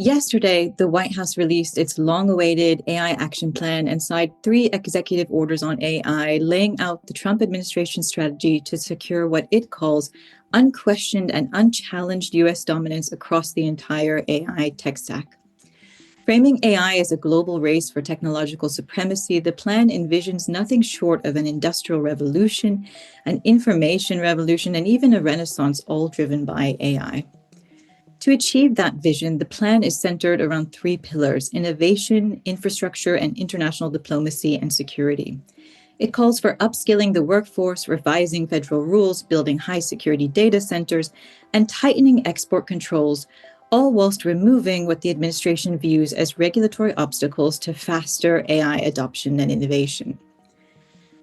Yesterday, the White House released its long-awaited AI action plan and signed 3 executive orders on AI, laying out the Trump administration strategy to secure what it calls unquestioned and unchallenged U.S. dominance across the entire AI tech stack. Framing AI as a global race for technological supremacy, the plan envisions nothing short of an industrial revolution, an information revolution, and even a renaissance, all driven by AI. To achieve that vision, the plan is centered around 3 pillars: innovation, infrastructure, and international diplomacy and security. It calls for upskilling the workforce, revising federal rules, building high-security data centers, and tightening export controls, all whilst removing what the administration views as regulatory obstacles to faster AI adoption and innovation.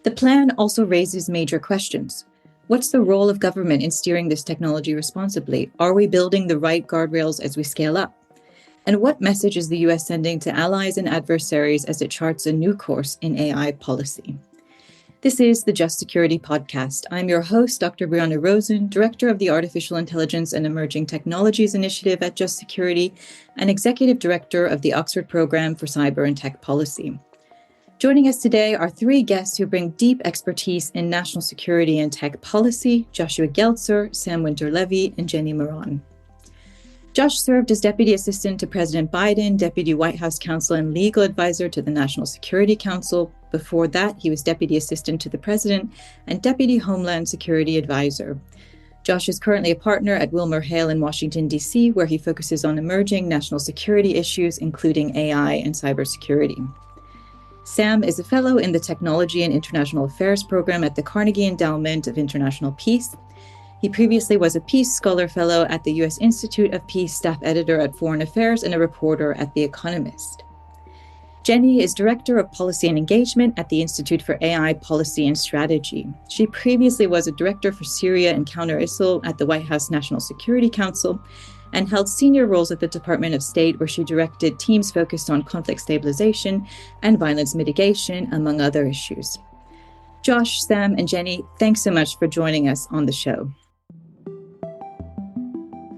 The plan also raises major questions. What's the role of government in steering this technology responsibly? Are we building the right guardrails as we scale up? And what message is the US sending to allies and adversaries as it charts a new course in AI policy? This is the Just Security Podcast. I'm your host, Dr. Brianna Rosen, Director of the Artificial Intelligence and Emerging Technologies Initiative at Just Security and Executive Director of the Oxford Program for Cyber and Tech Policy. Joining us today are 3 guests who bring deep expertise in national security and tech policy: Joshua Geltzer, Sam Winter-Levy, and Jenny Moran. Josh served as Deputy Assistant to President Biden, Deputy White House Counsel and Legal Advisor to the National Security Council. Before that, he was Deputy Assistant to the President and Deputy Homeland Security Advisor. Josh is currently a partner at Wilmer Hale in Washington, D.C., where he focuses on emerging national security issues, including AI and cybersecurity. Sam is a fellow in the Technology and International Affairs program at the Carnegie Endowment of International Peace. He previously was a Peace Scholar Fellow at the U.S. Institute of Peace, staff editor at Foreign Affairs, and a reporter at The Economist. Jenny is Director of Policy and Engagement at the Institute for AI Policy and Strategy. She previously was a Director for Syria and Counter-ISIL at the White House National Security Council and held senior roles at the Department of State, where she directed teams focused on conflict stabilization and violence mitigation, among other issues. Josh, Sam, and Jenny, thanks so much for joining us on the show.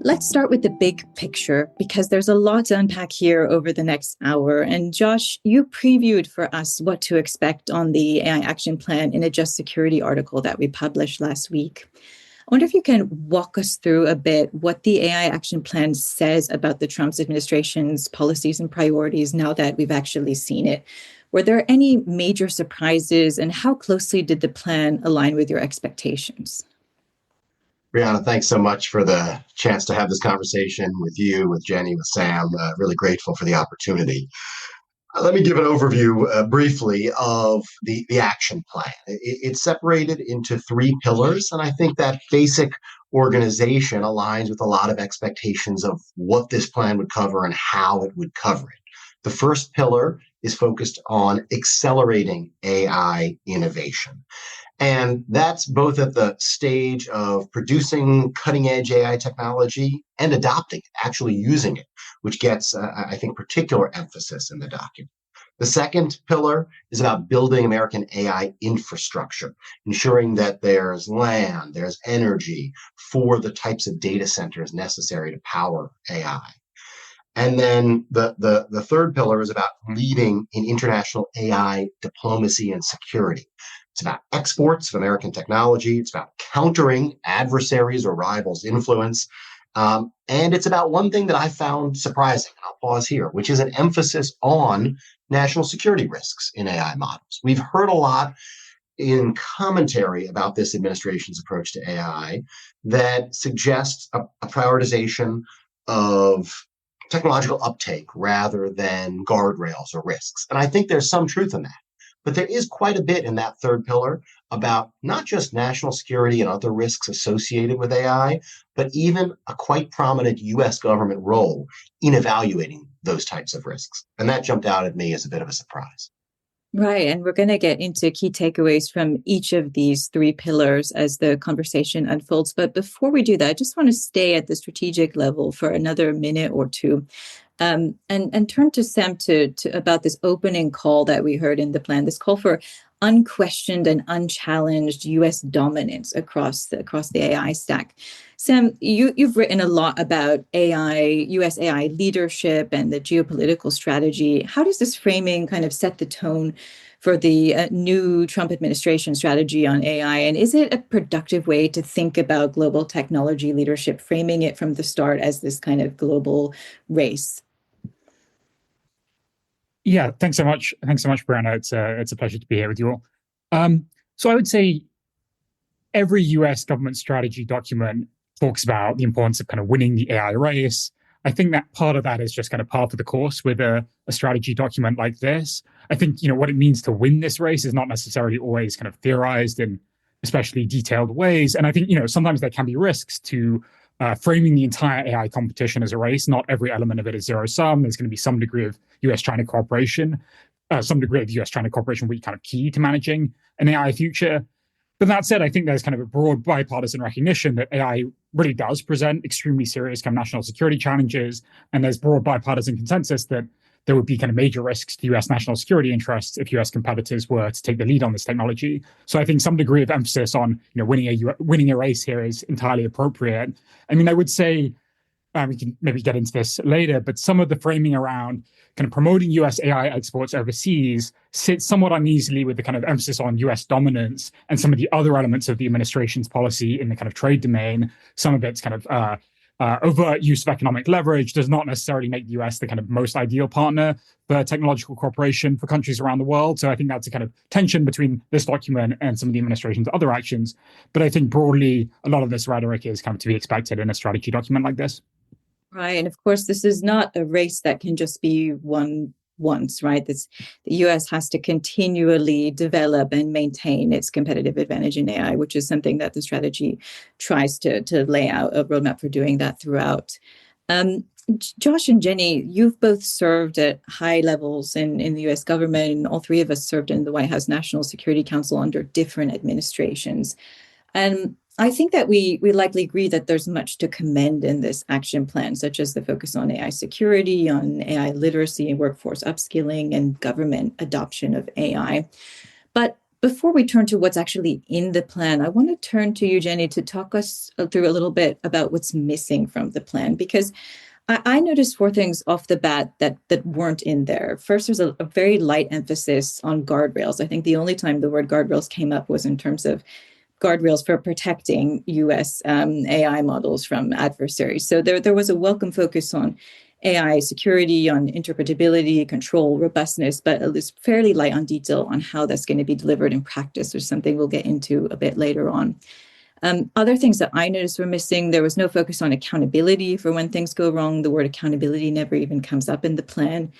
Let's start with the big picture, because there's a lot to unpack here over the next hour. And Josh, you previewed for us what to expect on the AI Action Plan in a Just Security article that we published last week. I wonder if you can walk us through a bit what the AI Action Plan says about the Trump administration's policies and priorities now that we've actually seen it. Were there any major surprises, and how closely did the plan align with your expectations? Brianna, thanks so much for the chance to have this conversation with you, with Jenny, with Sam. Really grateful for the opportunity. Let me give an overview briefly of the action plan. It's separated into 3 pillars, and I think that basic organization aligns with a lot of expectations of what this plan would cover and how it would cover it. The first pillar is focused on accelerating AI innovation. And that's both at the stage of producing cutting-edge AI technology and adopting it, actually using it, which gets, I think, particular emphasis in the document. The second pillar is about building American AI infrastructure, ensuring that there's land, there's energy for the types of data centers necessary to power AI. And then the third pillar is about leading in international AI diplomacy and security. It's about exports of American technology. It's about countering adversaries or rivals' influence. And it's about one thing that I found surprising, and I'll pause here, which is an emphasis on national security risks in AI models. We've heard a lot in commentary about this administration's approach to AI that suggests a prioritization of technological uptake rather than guardrails or risks. And I think there's some truth in that. But there is quite a bit in that third pillar about not just national security and other risks associated with AI, but even a quite prominent U.S. government role in evaluating those types of risks. And that jumped out at me as a bit of a surprise. Right. And we're going to get into key takeaways from each of these 3 pillars as the conversation unfolds. But before we do that, I just want to stay at the strategic level for another minute or two. And turn to Sam to about this opening call that we heard in the plan, this call for unquestioned and unchallenged U.S. dominance across the AI stack. Sam, you've written a lot about AI, US AI leadership and the geopolitical strategy. How does this framing kind of set the tone for the new Trump administration strategy on AI? And is it a productive way to think about global technology leadership, framing it from the start as this kind of global race? Yeah, thanks so much. Thanks so much, Brianna. It's a pleasure to be here with you all. So I would say every US government strategy document talks about the importance of kind of winning the AI race. I think that part of that is just kind of part of the course with a strategy document like this. I think, what it means to win this race is not necessarily always kind of theorized in especially detailed ways. And I think, sometimes there can be risks to framing the entire AI competition as a race. Not every element of it is zero sum. There's going to be some degree of US-China cooperation, some degree of US-China cooperation will be kind of key to managing an AI future. But that said, I think there's kind of a broad bipartisan recognition that AI really does present extremely serious kind of national security challenges. And there's broad bipartisan consensus that there would be kind of major risks to US national security interests if US competitors were to take the lead on this technology. So I think some degree of emphasis on winning a race here is entirely appropriate. I mean, I would say we can maybe get into this later, but some of the framing around kind of promoting US AI exports overseas sits somewhat uneasily with the kind of emphasis on US dominance and some of the other elements of the administration's policy in the kind of trade domain. Some of it's kind of overt use of economic leverage does not necessarily make the US the kind of most ideal partner for technological cooperation for countries around the world. So I think that's a kind of tension between this document and some of the administration's other actions. But I think broadly, a lot of this rhetoric is kind of to be expected in a strategy document like this. Right. And of course, this is not a race that can just be won once, right? The US has to continually develop and maintain its competitive advantage in AI, which is something that the strategy tries to lay out a roadmap for doing that throughout. Josh and Jenny, you've both served at high levels in the US government, and all three of us served in the White House National Security Council under different administrations. And I think that we likely agree that there's much to commend in this action plan, such as the focus on AI security, on AI literacy, workforce upskilling, and government adoption of AI. But before we turn to what's actually in the plan, I want to turn to you, Jenny, to talk us through a little bit about what's missing from the plan, because I noticed four things off the bat that weren't in there. First, there's a very light emphasis on guardrails. I think the only time the word guardrails came up was in terms of guardrails for protecting US AI models from adversaries. So there was a welcome focus on AI security, on interpretability, control, robustness, but it was fairly light on detail on how that's going to be delivered in practice, or something we'll get into a bit later on. Other things that I noticed were missing, there was no focus on accountability for when things go wrong. The word accountability never even comes up in the plan.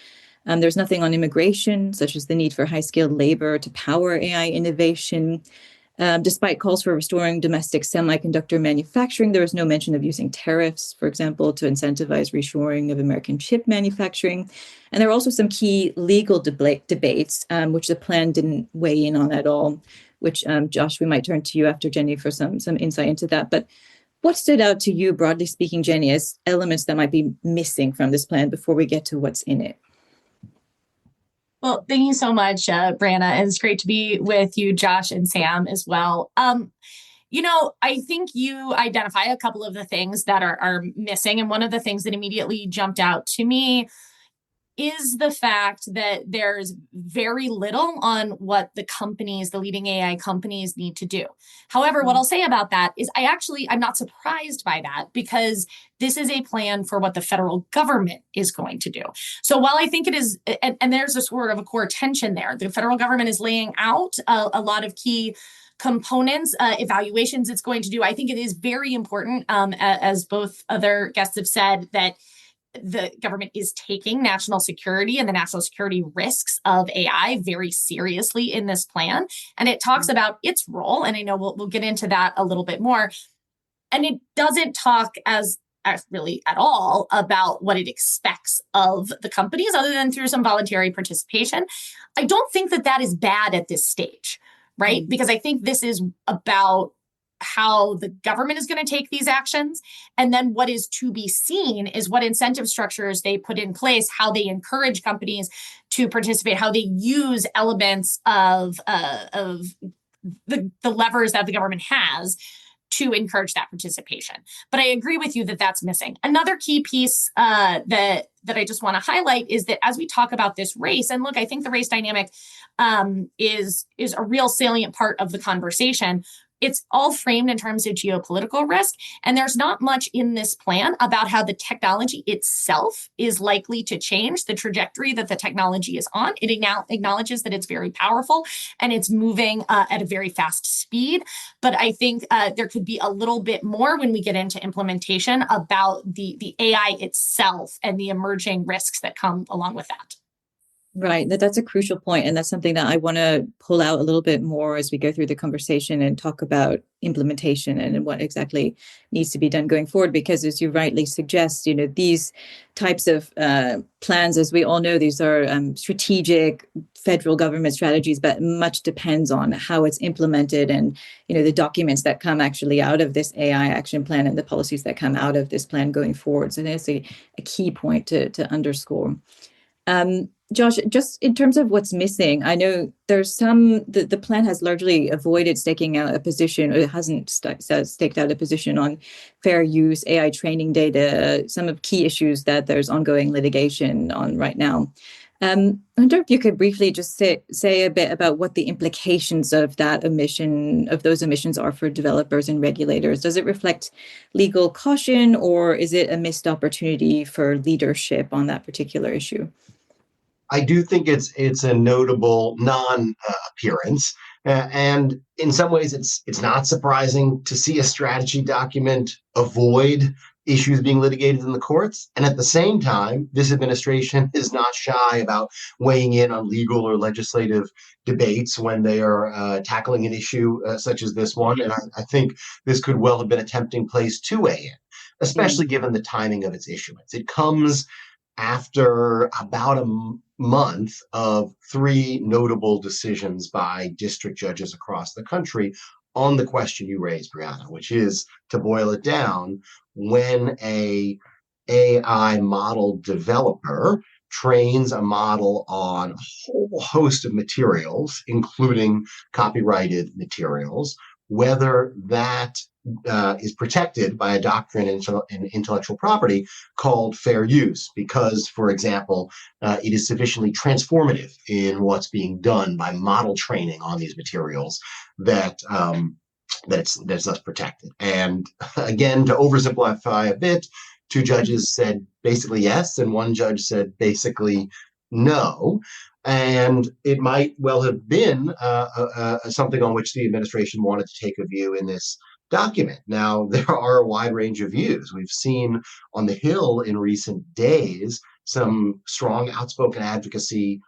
There's nothing on immigration, such as the need for high-skilled labor to power AI innovation. Despite calls for restoring domestic semiconductor manufacturing, there was no mention of using tariffs, for example, to incentivize reshoring of American chip manufacturing. And there were also some key legal debates, which the plan didn't weigh in on at all, which, Josh, we might turn to you after Jenny for some insight into that. But what stood out to you, broadly speaking, Jenny, as elements that might be missing from this plan before we get to what's in it? Well, thank you so much, Brianna. It's great to be with you, Josh, and Sam as well. I think you identify a couple of the things that are missing. And one of the things that immediately jumped out to me is the fact that there's very little on what the leading AI companies need to do. However, what I'll say about that is I'm not surprised by that, because this is a plan for what the federal government is going to do. So while I think it is, and there's a sort of a core tension there, the federal government is laying out a lot of key components, evaluations it's going to do. I think it is very important, as both other guests have said, that the government is taking national security and the national security risks of AI very seriously in this plan. And it talks about its role. And I know we'll get into that a little bit more. And it doesn't talk as really at all about what it expects of the companies, other than through some voluntary participation. I don't think that is bad at this stage, right? Because I think this is about how the government is going to take these actions. And then what is to be seen is what incentive structures they put in place, how they encourage companies to participate, how they use elements of the levers that the government has to encourage that participation. But I agree with you that that's missing. Another key piece that I just want to highlight is that as we talk about this race, and look, I think the race dynamic is a real salient part of the conversation. It's all framed in terms of geopolitical risk. And there's not much in this plan about how the technology itself is likely to change the trajectory that the technology is on. It now acknowledges that it's very powerful and it's moving at a very fast speed. But I think there could be a little bit more when we get into implementation about the AI itself and the emerging risks that come along with that. Right. That's a crucial point. And that's something that I want to pull out a little bit more as we go through the conversation and talk about implementation and what exactly needs to be done going forward. Because as you rightly suggest, these types of plans, as we all know, these are strategic federal government strategies, but much depends on how it's implemented and, the documents that come actually out of this AI action plan and the policies that come out of this plan going forward. So that's a key point to underscore. Josh, just in terms of what's missing, I know there's the plan has largely avoided staking out a position, or it hasn't staked out a position on fair use, AI training data, some of key issues that there's ongoing litigation on right now. I wonder if you could briefly just say a bit about what the implications of those emissions are for developers and regulators. Does it reflect legal caution, or is it a missed opportunity for leadership on that particular issue? I do think it's a notable non-appearance, and in some ways, it's not surprising to see a strategy document avoid issues being litigated in the courts. And at the same time, this administration is not shy about weighing in on legal or legislative debates when they are tackling an issue such as this one. And I think this could well have been a tempting place to weigh in, especially given the timing of its issuance. It comes after about a month of 3 notable decisions by district judges across the country on the question you raised, Brianna, which is, to boil it down, when a AI model developer trains a model on a whole host of materials, including copyrighted materials, whether that is protected by a doctrine in intellectual property called fair use, because, for example, it is sufficiently transformative in what's being done by model training on these materials that it's thus protected. And again, to oversimplify a bit, 2 judges said basically yes, and 1 judge said basically no. And it might well have been something on which the administration wanted to take a view in this document. Now, there are a wide range of views. We've seen on the Hill in recent days some strong outspoken advocacy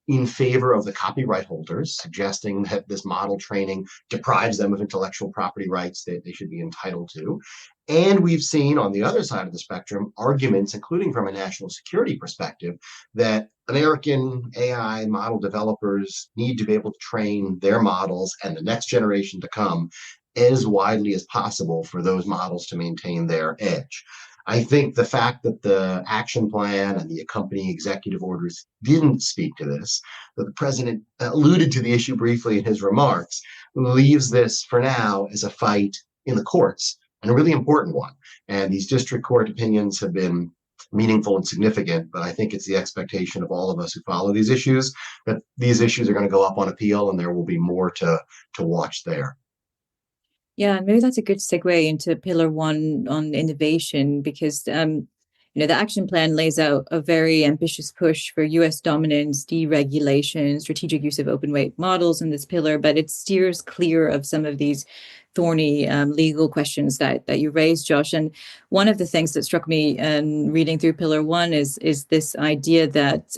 in favor of the copyright holders, suggesting that this model training deprives them of intellectual property rights that they should be entitled to. And we've seen on the other side of the spectrum arguments, including from a national security perspective, that American AI model developers need to be able to train their models and the next generation to come as widely as possible for those models to maintain their edge. I think the fact that the action plan and the accompanying executive orders didn't speak to this, that the president alluded to the issue briefly in his remarks, leaves this for now as a fight in the courts, and a really important one. And these district court opinions have been meaningful and significant, but I think it's the expectation of all of us who follow these issues that these issues are going to go up on appeal, and there will be more to watch there. Yeah, and maybe that's a good segue into Pillar 1 on innovation, because the action plan lays out a very ambitious push for U.S. dominance, deregulation, strategic use of open weight models in this pillar, but it steers clear of some of these thorny legal questions that you raised, Josh. And one of the things that struck me reading through Pillar 1 is this idea that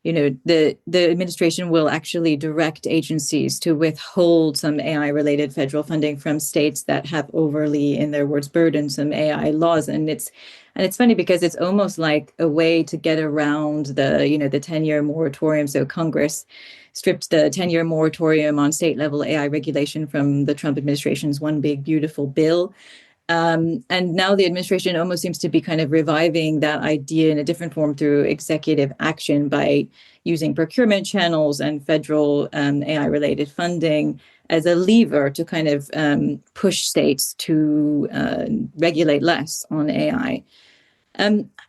the administration will actually direct agencies to withhold some AI-related federal funding from states that have overly, in their words, burdensome AI laws. And it's funny because it's almost like a way to get around the 10-year moratorium. So Congress stripped the 10-year moratorium on state-level AI regulation from the Trump administration's One Big Beautiful Bill. And now the administration almost seems to be kind of reviving that idea in a different form through executive action by using procurement channels and federal AI-related funding as a lever to kind of push states to regulate less on AI.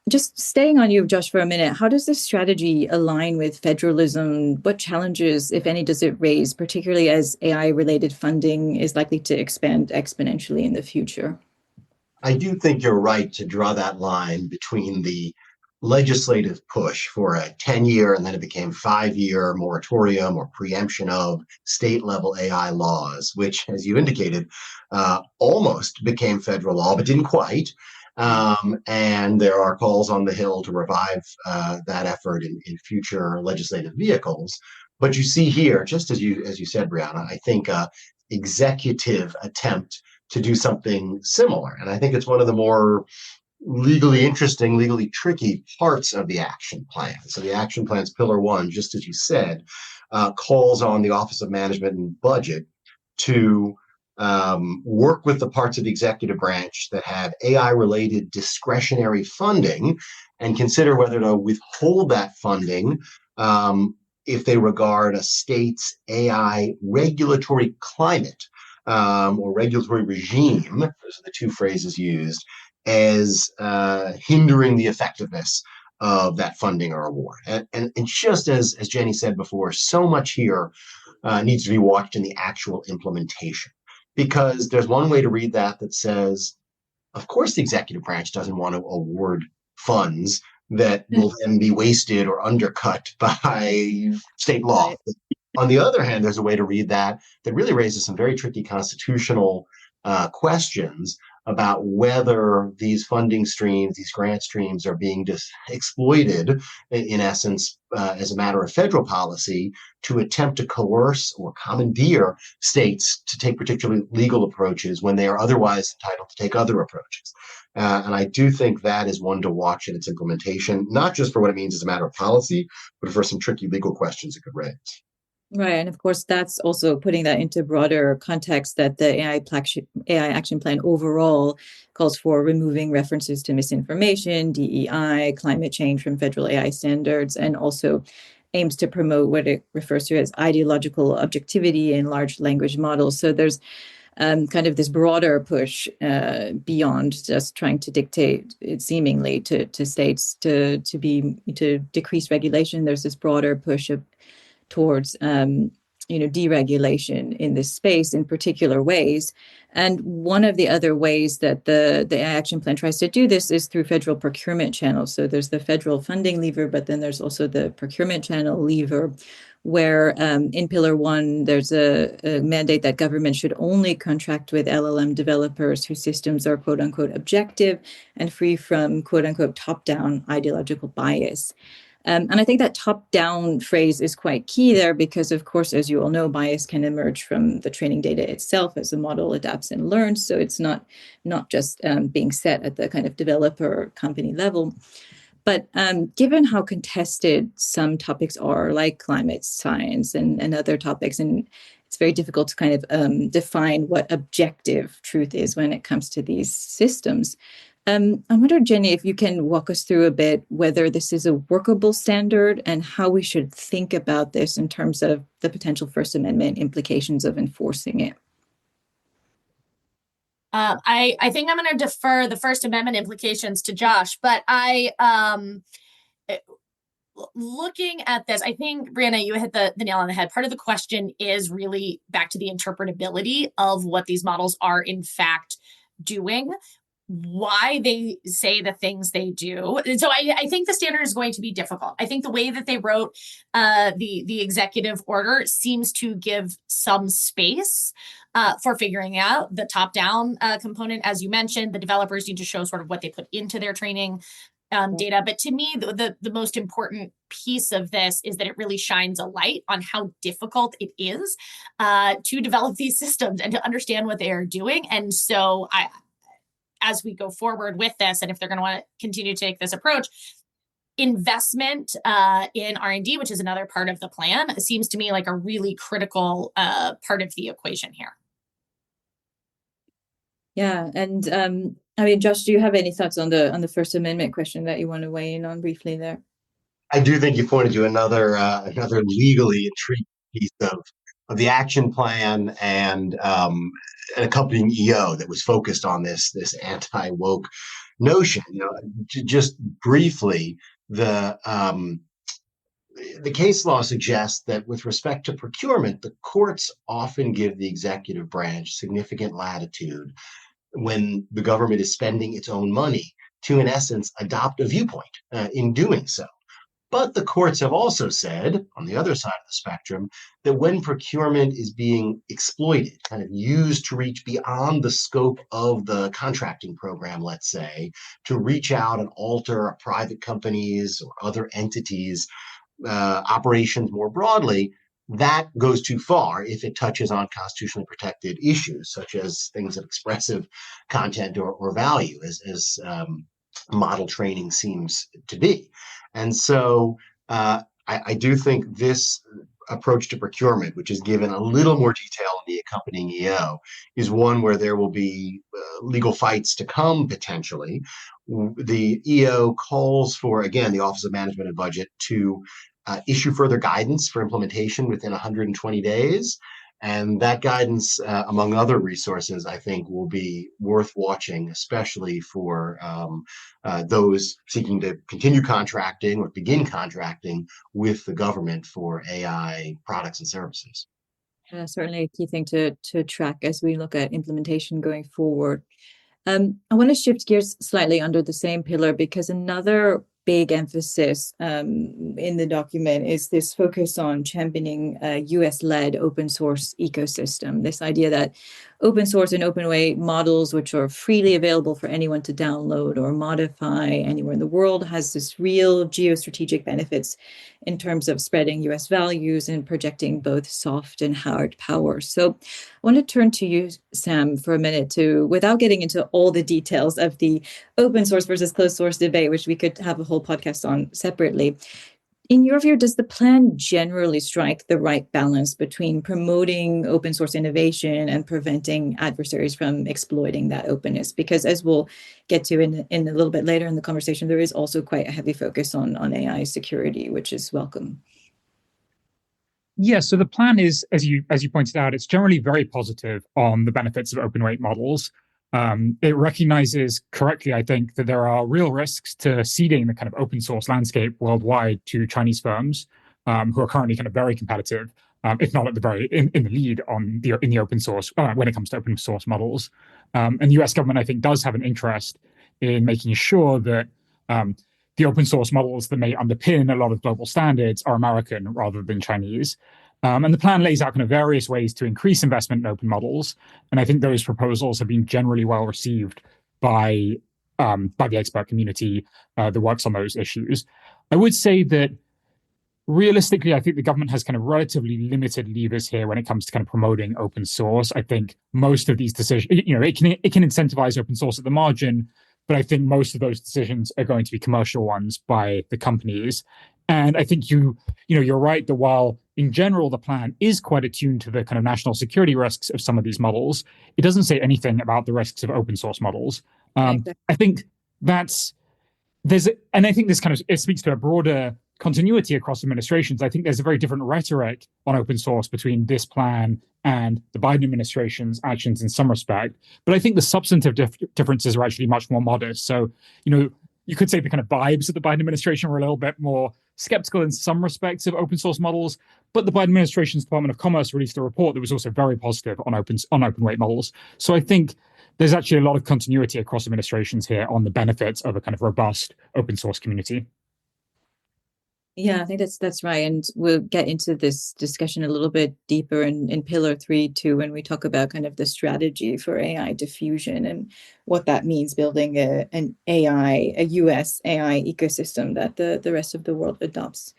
Just staying on you, Josh, for a minute, how does this strategy align with federalism? What challenges, if any, does it raise, particularly as AI-related funding is likely to expand exponentially in the future? I do think you're right to draw that line between the legislative push for a 10-year and then it became 5-year moratorium or preemption of state level AI laws, which, as you indicated, almost became federal law, but didn't quite. And there are calls on the Hill to revive that effort in future legislative vehicles. But you see here, just as you said, Brianna, I think executive attempt to do something similar. And I think it's one of the more legally interesting, legally tricky parts of the action plan. So the action plan's pillar one, just as you said, calls on the Office of Management and Budget to work with the parts of the executive branch that have AI-related discretionary funding and consider whether to withhold that funding if they regard a state's AI regulatory climate or regulatory regime, those are the two phrases used, as hindering the effectiveness of that funding or award. And just as Jenny said before, so much here needs to be watched in the actual implementation. Because there's one way to read that says, of course, the executive branch doesn't want to award funds that will then be wasted or undercut by state law. Right. On the other hand, there's a way to read that really raises some very tricky constitutional questions about whether these funding streams, these grant streams are being exploited, in essence, as a matter of federal policy to attempt to coerce or commandeer states to take particularly legal approaches when they are otherwise entitled to take other approaches. And I do think that is one to watch in its implementation, not just for what it means as a matter of policy, but for some tricky legal questions it could raise. Right. And of course, that's also putting that into broader context that the AI action plan overall calls for removing references to misinformation, DEI, climate change from federal AI standards, and also aims to promote what it refers to as ideological objectivity in large language models. So there's kind of this broader push beyond just trying to dictate, seemingly, to states to decrease regulation. There's this broader push towards deregulation in this space in particular ways. And one of the other ways that the AI action plan tries to do this is through federal procurement channels. So there's the federal funding lever, but then there's also the procurement channel lever, where in Pillar 1, there's a mandate that government should only contract with LLM developers whose systems are quote unquote objective and free from quote unquote top-down ideological bias. And I think that top-down phrase is quite key there because, of course, as you all know, bias can emerge from the training data itself as the model adapts and learns. So it's not just being set at the kind of developer company level. But given how contested some topics are, like climate science and other topics, and it's very difficult to kind of define what objective truth is when it comes to these systems. I wonder, Jenny, if you can walk us through a bit whether this is a workable standard and how we should think about this in terms of the potential First Amendment implications of enforcing it. I think I'm going to defer the First Amendment implications to Josh, but looking at this, I think, Brianna, you hit the nail on the head. Part of the question is really back to the interpretability of what these models are in fact doing, why they say the things they do. And so I think the standard is going to be difficult. I think the way that they wrote the executive order seems to give some space for figuring out the top-down component. As you mentioned, the developers need to show sort of what they put into their training data. But to me, the most important piece of this is that it really shines a light on how difficult it is to develop these systems and to understand what they are doing. And so as we go forward with this, and if they're going to want to continue to take this approach, investment in R&D, which is another part of the plan, seems to me like a really critical part of the equation here. Yeah, and I mean, Josh, do you have any thoughts on the First Amendment question that you want to weigh in on briefly there? I do think you pointed to another legally intriguing piece of the action plan and an accompanying EO that was focused on this anti woke notion. Just briefly, the case law suggests that with respect to procurement, the courts often give the executive branch significant latitude when the government is spending its own money to, in essence, adopt a viewpoint in doing so. But the courts have also said, on the other side of the spectrum, that when procurement is being exploited, kind of used to reach beyond the scope of the contracting program, let's say, to reach out and alter a private companies or other entities' operations more broadly, that goes too far if it touches on constitutionally protected issues, such as things of expressive content or value, as model training seems to be. And so I do think this approach to procurement, which is given a little more detail in the accompanying EO, is one where there will be legal fights to come potentially. The EO calls for, again, the Office of Management and Budget to issue further guidance for implementation within 120 days. And that guidance, among other resources, I think will be worth watching, especially for those seeking to continue contracting or begin contracting with the government for AI products and services. Certainly a key thing to track as we look at implementation going forward. I want to shift gears slightly under the same pillar because another big emphasis in the document is this focus on championing a US-led open source ecosystem. This idea that open source and open weight models, which are freely available for anyone to download or modify anywhere in the world, has this real geostrategic benefits in terms of spreading US values and projecting both soft and hard power. So I want to turn to you, Sam, for a minute without getting into all the details of the open source versus closed source debate, which we could have a whole podcast on separately. In your view, does the plan generally strike the right balance between promoting open source innovation and preventing adversaries from exploiting that openness? Because as we'll get to in a little bit later in the conversation, there is also quite a heavy focus on AI security, which is welcome. Yeah, so the plan is, as you pointed out, it's generally very positive on the benefits of open weight models. It recognizes correctly, I think, that there are real risks to ceding the kind of open source landscape worldwide to Chinese firms who are currently kind of very competitive, if not at the very in the lead in the open source when it comes to open source models. And the US government, I think, does have an interest in making sure that the open source models that may underpin a lot of global standards are American rather than Chinese. And the plan lays out kind of various ways to increase investment in open models. And I think those proposals have been generally well received by the expert community that works on those issues. I would say that realistically, I think the government has kind of relatively limited levers here when it comes to kind of promoting open source. I think most of these decisions, it can incentivize open source at the margin, but I think most of those decisions are going to be commercial ones by the companies. And I think you're right that while in general the plan is quite attuned to the kind of national security risks of some of these models, it doesn't say anything about the risks of open source models. Exactly. I think I think this kind of it speaks to a broader continuity across administrations. I think there's a very different rhetoric on open source between this plan and the Biden administration's actions in some respect. But I think the substantive differences are actually much more modest. So, you could say the kind of vibes of the Biden administration were a little bit more skeptical in some respects of open source models, but the Biden administration's Department of Commerce released a report that was also very positive on open weight models. So I think there's actually a lot of continuity across administrations here on the benefits of a kind of robust open source community. Yeah, I think that's right. And we'll get into this discussion a little bit deeper in Pillar 3 too, when we talk about kind of the strategy for AI diffusion and what that means building a US AI ecosystem that the rest of the world adopts.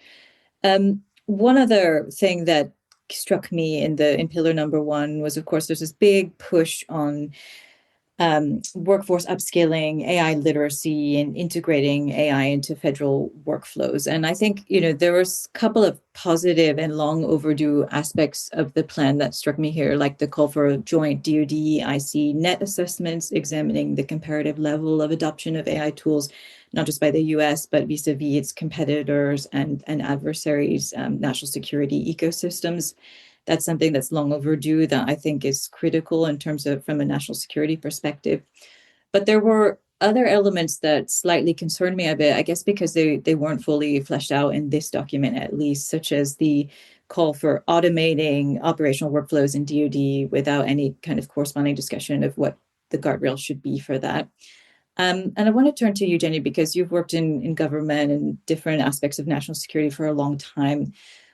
One other thing that struck me in Pillar number 1 was, of course, there's this big push on workforce upskilling, AI literacy, and integrating AI into federal workflows. And I think, there was a couple of positive and long overdue aspects of the plan that struck me here, like the call for a joint DoD-IC net assessments, examining the comparative level of adoption of AI tools, not just by the US, but vis-a-vis its competitors and adversaries, national security ecosystems. That's something that's long overdue that I think is critical in terms of from a national security perspective. But there were other elements that slightly concerned me a bit, I guess because they weren't fully fleshed out in this document at least, such as the call for automating operational workflows in DoD without any kind of corresponding discussion of what the guardrails should be for that. And I want to turn to you, Jenny, because you've worked in government and different aspects of national security for a long time.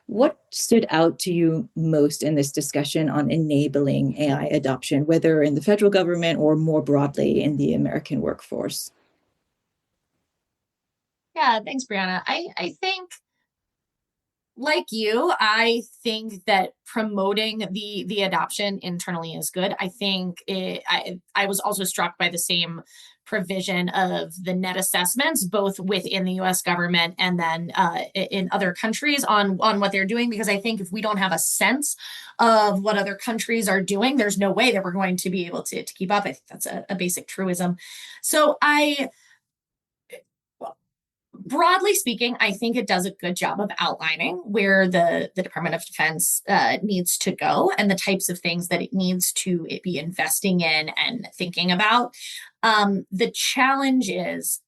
What stood out to you most in this discussion on enabling AI adoption, whether in the federal government or more broadly in the American workforce? Yeah, thanks, Brianna. I think, like you, I think that promoting the adoption internally is good. I think I was also struck by the same provision of the net assessments, both within the U.S. government and then in other countries on what they're doing, because I think if we don't have a sense of what other countries are doing, there's no way that we're going to be able to keep up. I think that's a basic truism. So broadly speaking, I think it does a good job of outlining where the Department of Defense needs to go and the types of things that it needs to be investing in and thinking about. The challenge is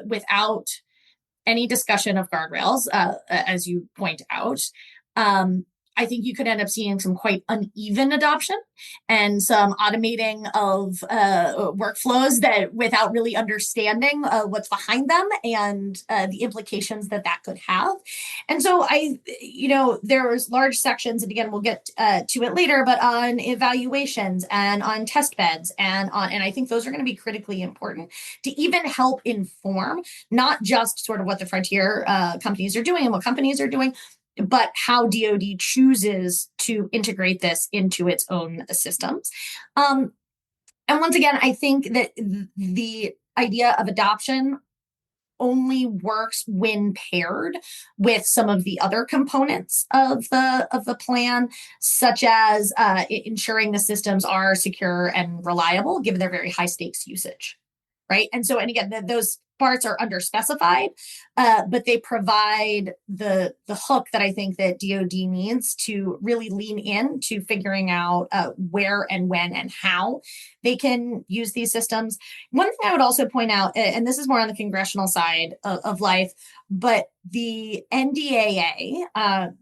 without any discussion of guardrails, as you point out, I think you could end up seeing some quite uneven adoption and some automating of workflows that without really understanding what's behind them and the implications that could have. And so there's large sections, and again, we'll get to it later, but on evaluations and on test beds and I think those are going to be critically important to even help inform not just sort of what the frontier companies are doing and what companies are doing, but how DoD chooses to integrate this into its own systems. And once again, I think that the idea of adoption only works when paired with some of the other components of the plan, such as ensuring the systems are secure and reliable, given their very high stakes usage. Right. And again, those parts are underspecified, but they provide the hook that I think that DoD needs to really lean in to figuring out where and when and how they can use these systems. One thing I would also point out, and this is more on the congressional side of life, but the NDAA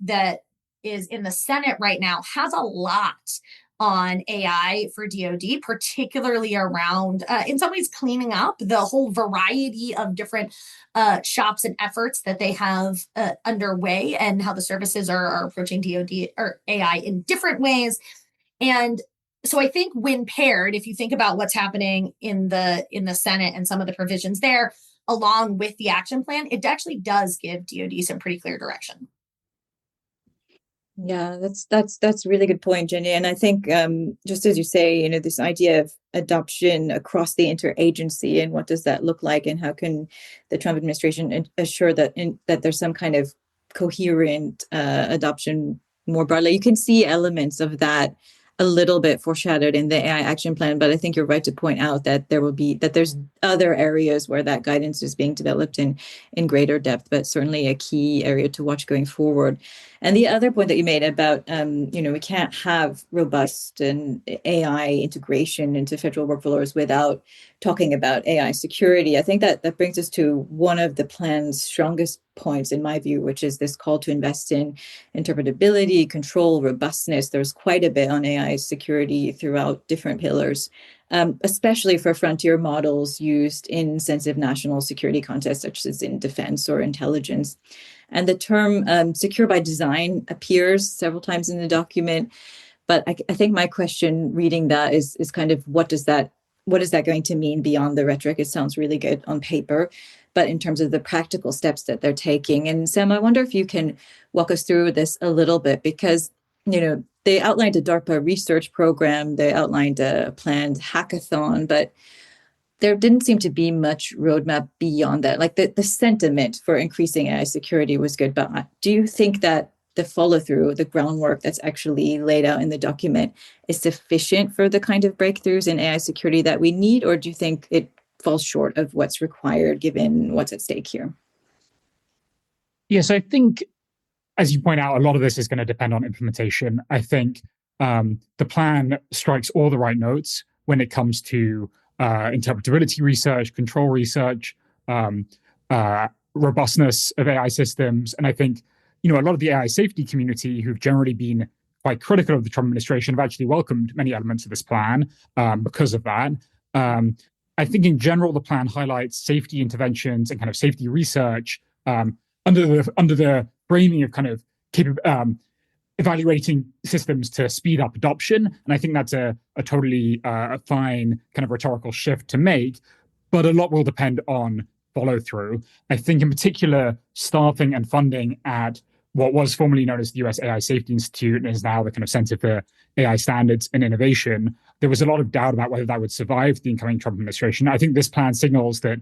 that is in the Senate right now has a lot on AI for DoD, particularly around, in some ways, cleaning up the whole variety of different shops and efforts that they have underway and how the services are approaching DoD or AI in different ways. And so I think when paired, if you think about what's happening in the Senate and some of the provisions there, along with the action plan, it actually does give DoD some pretty clear direction. Yeah, that's a really good point, Jenny. And I think just as you say, this idea of adoption across the interagency and what does that look like, and how can the Trump administration assure that that there's some kind of coherent adoption more broadly. You can see elements of that a little bit foreshadowed in the AI action plan, but I think you're right to point out that there's other areas where that guidance is being developed in greater depth, but certainly a key area to watch going forward. And the other point that you made about, we can't have robust and AI integration into federal workflows without talking about AI security. I think that brings us to one of the plan's strongest points, in my view, which is this call to invest in interpretability, control, robustness. There's quite a bit on AI security throughout different pillars, especially for frontier models used in sensitive national security contexts, such as in defense or intelligence. And the term secure by design appears several times in the document. But I think my question reading that is kind of what is that going to mean beyond the rhetoric? It sounds really good on paper, but in terms of the practical steps that they're taking. And Sam, I wonder if you can walk us through this a little bit, because, they outlined a DARPA research program, they outlined a planned hackathon, but there didn't seem to be much roadmap beyond that. Like the sentiment for increasing AI security was good, but do you think that the follow through, the groundwork that's actually laid out in the document is sufficient for the kind of breakthroughs in AI security that we need, or do you think it falls short of what's required given what's at stake here? Yes, I think, as you point out, a lot of this is going to depend on implementation. I think the plan strikes all the right notes when it comes to interpretability research, control research, robustness of AI systems. And I think, a lot of the AI safety community, who've generally been quite critical of the Trump administration, have actually welcomed many elements of this plan because of that. I think in general, the plan highlights safety interventions and kind of safety research under the framing of kind of evaluating systems to speed up adoption. And I think that's a totally fine kind of rhetorical shift to make, but a lot will depend on follow through. I think in particular, staffing and funding at what was formerly known as the US AI Safety Institute and is now the kind of Center for AI Standards and Innovation, there was a lot of doubt about whether that would survive the incoming Trump administration. I think this plan signals that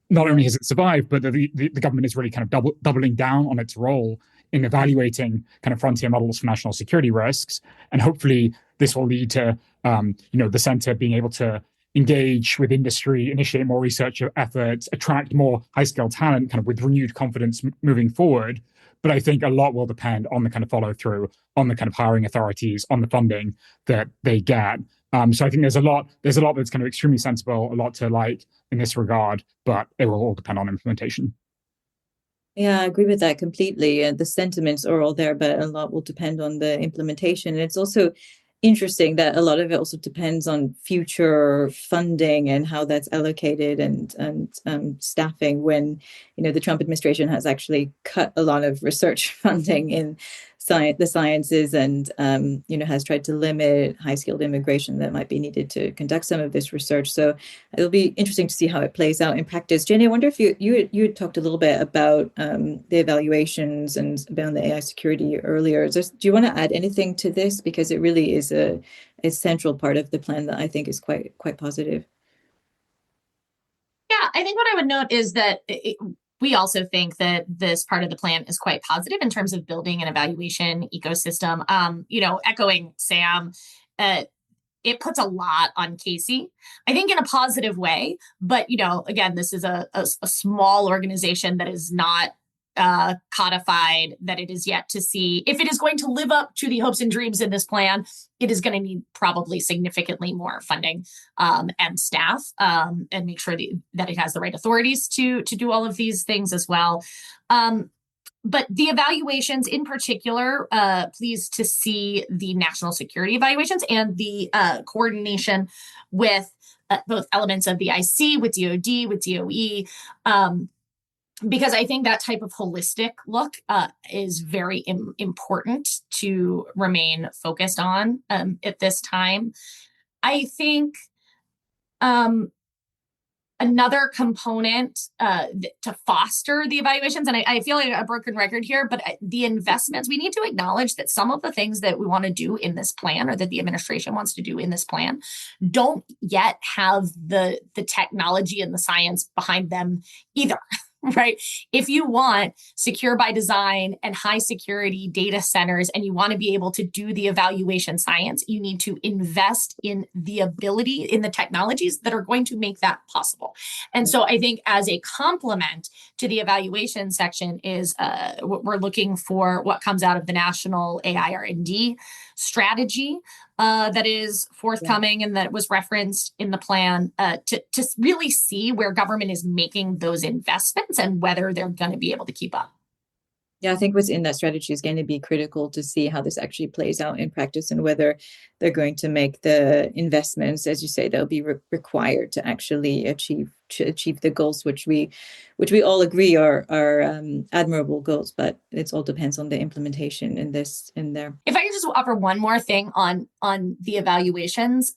not only has it survived, but the government is really kind of doubling down on its role in evaluating kind of frontier models for national security risks. And hopefully this will lead to, the center being able to engage with industry, initiate more research efforts, attract more high-skilled talent kind of with renewed confidence moving forward. But I think a lot will depend on the kind of follow through, on the kind of hiring authorities, on the funding that they get. So I think there's a lot that's kind of extremely sensible, a lot to like in this regard, but it will all depend on implementation. Yeah, I agree with that completely. The sentiments are all there, but a lot will depend on the implementation. And it's also interesting that a lot of it also depends on future funding and how that's allocated and staffing when, the Trump administration has actually cut a lot of research funding in the sciences and, has tried to limit high-skilled immigration that might be needed to conduct some of this research. So it'll be interesting to see how it plays out in practice. Jenny, I wonder if you had talked a little bit about the evaluations and about the AI security earlier. Do you want to add anything to this? Because it really is a central part of the plan that I think is quite positive. Yeah, I think what I would note is that we also think that this part of the plan is quite positive in terms of building an evaluation ecosystem. Echoing Sam, it puts a lot on Casey, I think in a positive way. But, again, this is a small organization that is not codified, that it is yet to see if it is going to live up to the hopes and dreams in this plan. It is going to need probably significantly more funding and staff and make sure that it has the right authorities to do all of these things as well. But the evaluations in particular, pleased to see the national security evaluations and the coordination with both elements of the IC, with DOD, with DOE, because I think that type of holistic look is very important to remain focused on at this time. I think another component to foster the evaluations, and I feel like a broken record here, but the investments, we need to acknowledge that some of the things that we want to do in this plan or that the administration wants to do in this plan don't yet have the technology and the science behind them either. Right? If you want secure by design and high security data centers, and you want to be able to do the evaluation science, you need to invest in the ability, in the technologies that are going to make that possible. And so I think as a complement to the evaluation section is we're looking for what comes out of the National AI R&D strategy that is forthcoming and that was referenced in the plan to really see where government is making those investments and whether they're going to be able to keep up. Yeah, I think what's in that strategy is going to be critical to see how this actually plays out in practice and whether they're going to make the investments, as you say, they'll be required to actually achieve the goals, which we all agree are admirable goals, but it all depends on the implementation in there. If I could just offer one more thing on the evaluations,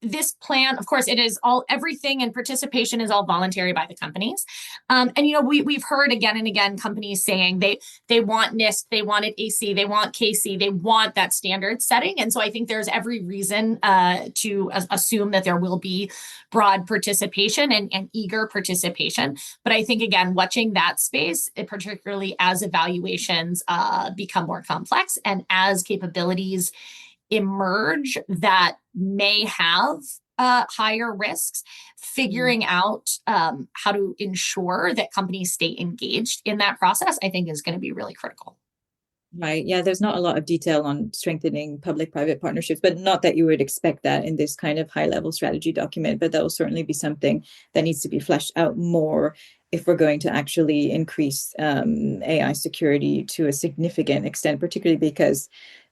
this plan, of course, it is all, everything and participation is all voluntary by the companies. And, we've heard again and again companies saying they want NIST, they want it AC, they want KC, they want that standard setting. And so I think there's every reason to assume that there will be broad participation and eager participation. But I think, again, watching that space, particularly as evaluations become more complex and as capabilities emerge that may have higher risks, figuring out how to ensure that companies stay engaged in that process, I think is going to be really critical. Right. Yeah, there's not a lot of detail on strengthening public-private partnerships, but not that you would expect that in this kind of high-level strategy document, but that will certainly be something that needs to be fleshed out more if we're going to actually increase AI security to a significant extent, particularly because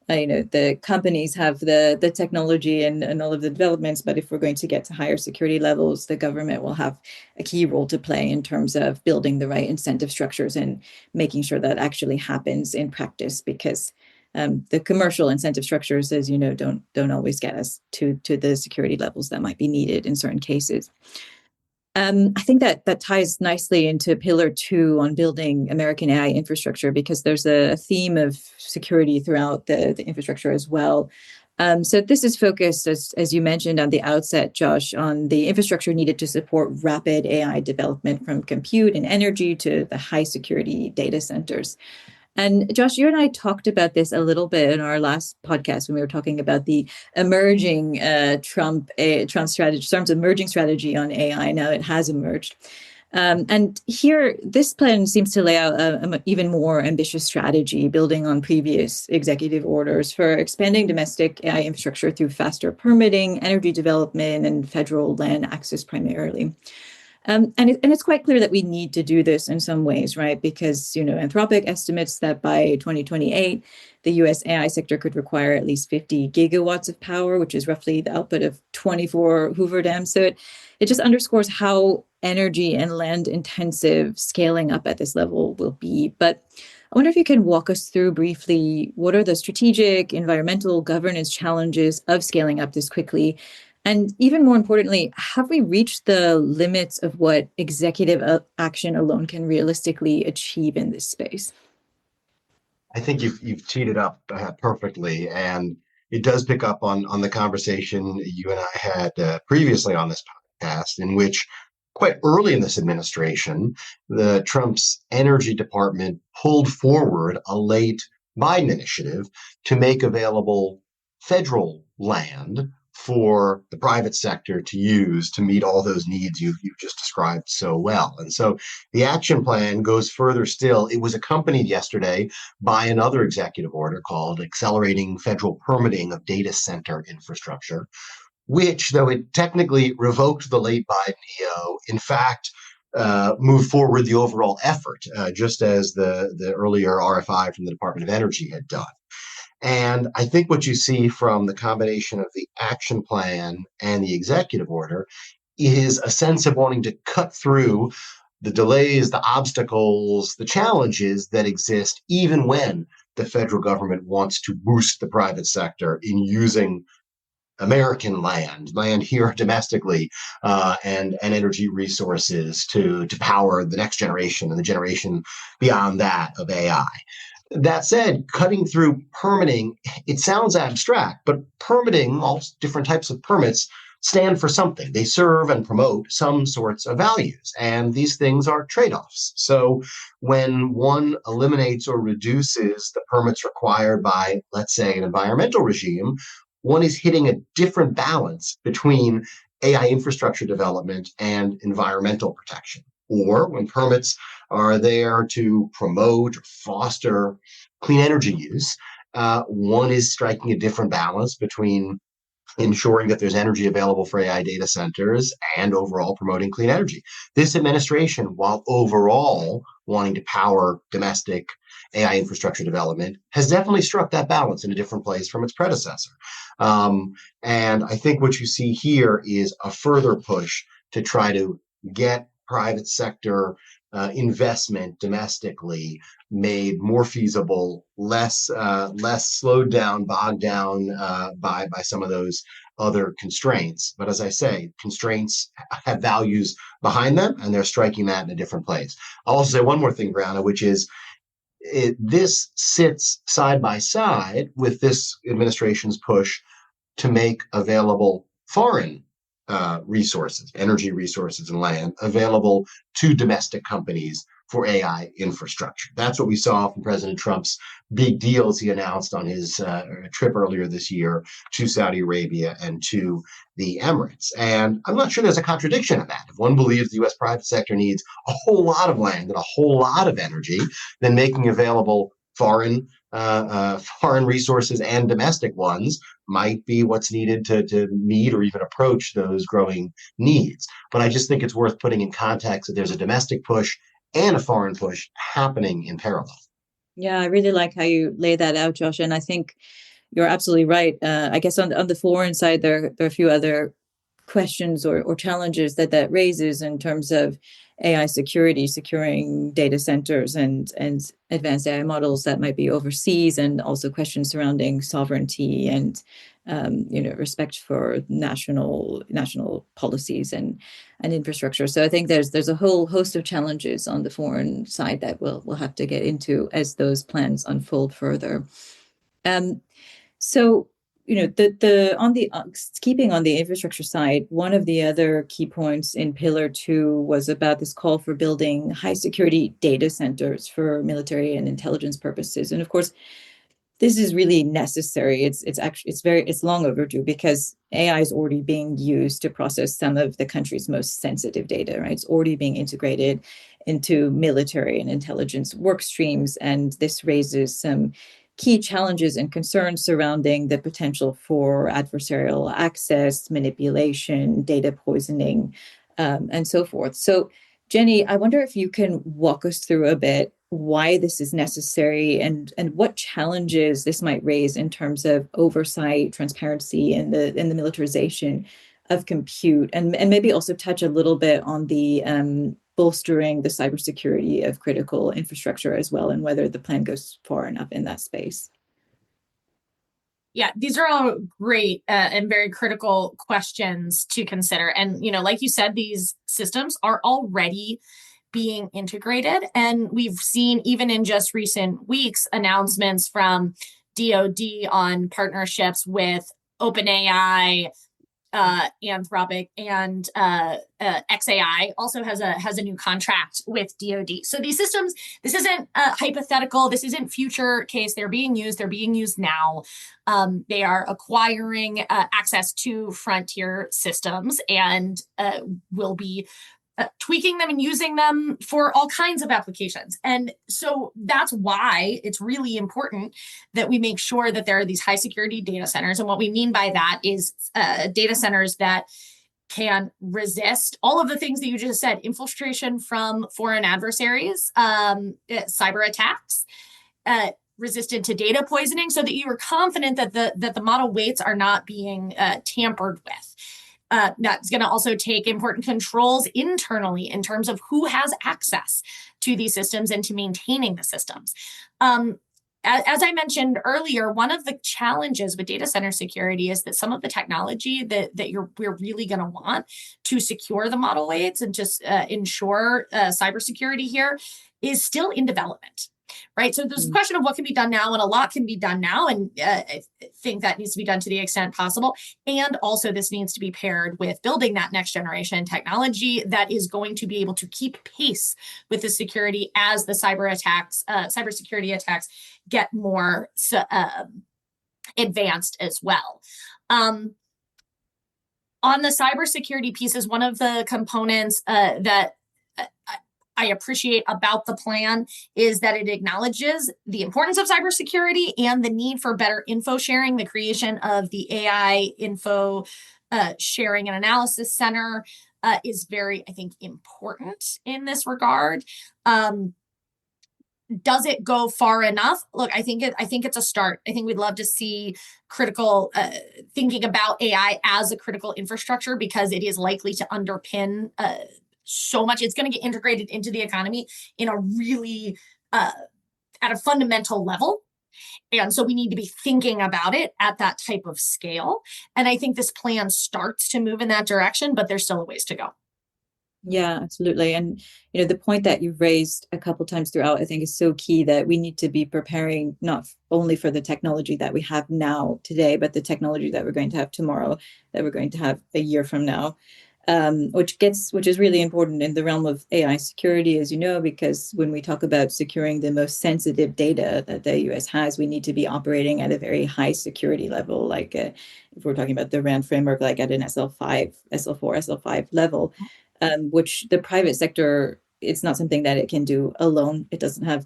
the companies have the technology and all of the developments, but if we're going to get to higher security levels, the government will have a key role to play in terms of building the right incentive structures and making sure that actually happens in practice, because the commercial incentive structures, as you know, don't always get us to the security levels that might be needed in certain cases. I think that ties nicely into Pillar 2 on building American AI infrastructure, because there's a theme of security throughout the infrastructure as well. So this is focused, as you mentioned at the outset, Josh, on the infrastructure needed to support rapid AI development, from compute and energy to the high security data centers. And Josh, you and I talked about this a little bit in our last podcast when we were talking about the emerging Trump's emerging strategy on AI. Now it has emerged. And here, this plan seems to lay out an even more ambitious strategy, building on previous executive orders for expanding domestic AI infrastructure through faster permitting, energy development, and federal land access primarily. And it's quite clear that we need to do this in some ways, right? Because, Anthropic estimates that by 2028, the US AI sector could require at least 50 gigawatts of power, which is roughly the output of 24 Hoover dams. So it just underscores how energy and land intensive scaling up at this level will be. But I wonder if you can walk us through briefly, what are the strategic, environmental, governance challenges of scaling up this quickly? And even more importantly, have we reached the limits of what executive action alone can realistically achieve in this space? I think you've teed it up perfectly, and it does pick up on the conversation you and I had previously on this podcast, in which quite early in this administration, the Trump's Energy Department pulled forward a late Biden initiative to make available federal land for the private sector to use to meet all those needs you've just described so well. And so the action plan goes further still. It was accompanied yesterday by another executive order called Accelerating Federal Permitting of Data Center Infrastructure, which, though it technically revoked the late Biden EO, in fact, moved forward the overall effort, just as the earlier RFI from the Department of Energy had done. And I think what you see from the combination of the action plan and the executive order is a sense of wanting to cut through the delays, the obstacles, the challenges that exist, even when the federal government wants to boost the private sector in using American land here domestically, and energy resources to power the next generation and the generation beyond that of AI. That said, cutting through permitting, it sounds abstract, but permitting, all different types of permits, stand for something. They serve and promote some sorts of values, and these things are trade-offs. So when one eliminates or reduces the permits required by, let's say, an environmental regime, one is hitting a different balance between AI infrastructure development and environmental protection. Or when permits are there to promote or foster clean energy use, one is striking a different balance between ensuring that there's energy available for AI data centers and overall promoting clean energy. This administration, while overall wanting to power domestic AI infrastructure development, has definitely struck that balance in a different place from its predecessor. And I think what you see here is a further push to try to get private sector investment domestically made more feasible, less slowed down, bogged down by some of those other constraints. But as I say, constraints have values behind them, and they're striking that in a different place. I'll also say one more thing, Brianna, which is this sits side by side with this administration's push to make available foreign resources, energy resources and land available to domestic companies for AI infrastructure. That's what we saw from President Trump's big deals he announced on his trip earlier this year to Saudi Arabia and to the Emirates. And I'm not sure there's a contradiction in that. If one believes the US private sector needs a whole lot of land and a whole lot of energy, then making available foreign resources and domestic ones might be what's needed to meet or even approach those growing needs. But I just think it's worth putting in context that there's a domestic push and a foreign push happening in parallel. Yeah, I really like how you lay that out, Josh. And I think you're absolutely right. I guess on the foreign side, there are a few other questions or challenges that raises in terms of AI security, securing data centers and advanced AI models that might be overseas, and also questions surrounding sovereignty and respect for national policies and infrastructure. So I think there's a whole host of challenges on the foreign side that we'll have to get into as those plans unfold further. So the on the keeping on the infrastructure side, one of the other key points in Pillar 2 was about this call for building high security data centers for military and intelligence purposes. And of course, this is really necessary. It's long overdue, because AI is already being used to process some of the country's most sensitive data, right? It's already being integrated into military and intelligence work streams, and this raises some key challenges and concerns surrounding the potential for adversarial access, manipulation, data poisoning, and so forth. So, Jenny, I wonder if you can walk us through a bit why this is necessary and what challenges this might raise in terms of oversight, transparency, and the militarization of compute, and maybe also touch a little bit on the bolstering the cybersecurity of critical infrastructure as well, and whether the plan goes far enough in that space. Yeah, these are all great and very critical questions to consider. And, like you said, these systems are already being integrated. And we've seen, even in just recent weeks, announcements from DoD on partnerships with OpenAI, Anthropic, and XAI also has a new contract with DoD. So these systems, this isn't hypothetical. This isn't future case. They're being used. They're being used now. They are acquiring access to frontier systems and will be tweaking them and using them for all kinds of applications. And so that's why it's really important that we make sure that there are these high security data centers. And what we mean by that is data centers that can resist all of the things that you just said: infiltration from foreign adversaries, cyber attacks, resistant to data poisoning, so that you are confident that the model weights are not being tampered with. That's going to also take important controls internally in terms of who has access to these systems and to maintaining the systems. As I mentioned earlier, one of the challenges with data center security is that some of the technology that we're really going to want to secure the model weights and just ensure cybersecurity here is still in development. Right. So there's a question of what can be done now, and a lot can be done now. And I think that needs to be done to the extent possible. And also this needs to be paired with building that next generation technology that is going to be able to keep pace with the security as the cybersecurity attacks get more advanced as well. On the cybersecurity piece is one of the components that I appreciate about the plan is that it acknowledges the importance of cybersecurity and the need for better info sharing. The creation of the AI Info Sharing and Analysis Center is very, I think, important in this regard. Does it go far enough? Look, I think it's a start. I think we'd love to see critical thinking about AI as a critical infrastructure, because it is likely to underpin so much. It's going to get integrated into the economy in a really, at a fundamental level. And so we need to be thinking about it at that type of scale. And I think this plan starts to move in that direction, but there's still a ways to go. Yeah, absolutely. And the point that you've raised a couple times throughout, I think is so key, that we need to be preparing not only for the technology that we have now today, but the technology that we're going to have tomorrow, that we're going to have a year from now. Which is really important in the realm of AI security, as you know, because when we talk about securing the most sensitive data that the US has, we need to be operating at a very high security level. Like if we're talking about the RAND framework, like at an SL5, SL4, SL5 level, which the private sector, it's not something that it can do alone. It doesn't have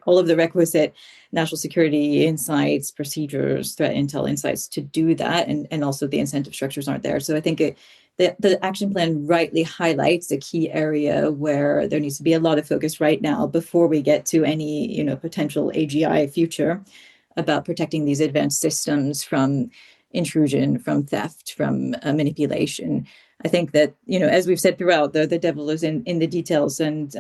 all of the requisite national security insights, procedures, threat intel insights to do that. And also the incentive structures aren't there. So I think the action plan rightly highlights a key area where there needs to be a lot of focus right now before we get to any, potential AGI future, about protecting these advanced systems from intrusion, from theft, from manipulation. I think that, as we've said throughout, the devil is in the details, and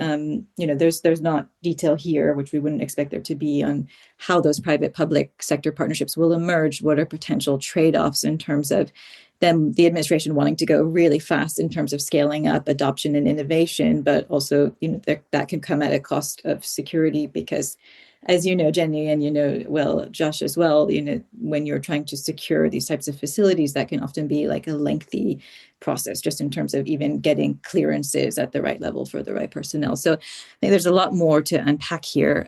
there's not detail here, which we wouldn't expect there to be, on how those private public sector partnerships will emerge. What are potential trade-offs in terms of the administration wanting to go really fast in terms of scaling up adoption and innovation, but also that can come at a cost of security, because, as you know, Jenny, and well, Josh as well, when you're trying to secure these types of facilities, that can often be like a lengthy process, just in terms of even getting clearances at the right level for the right personnel. So I think there's a lot more to unpack here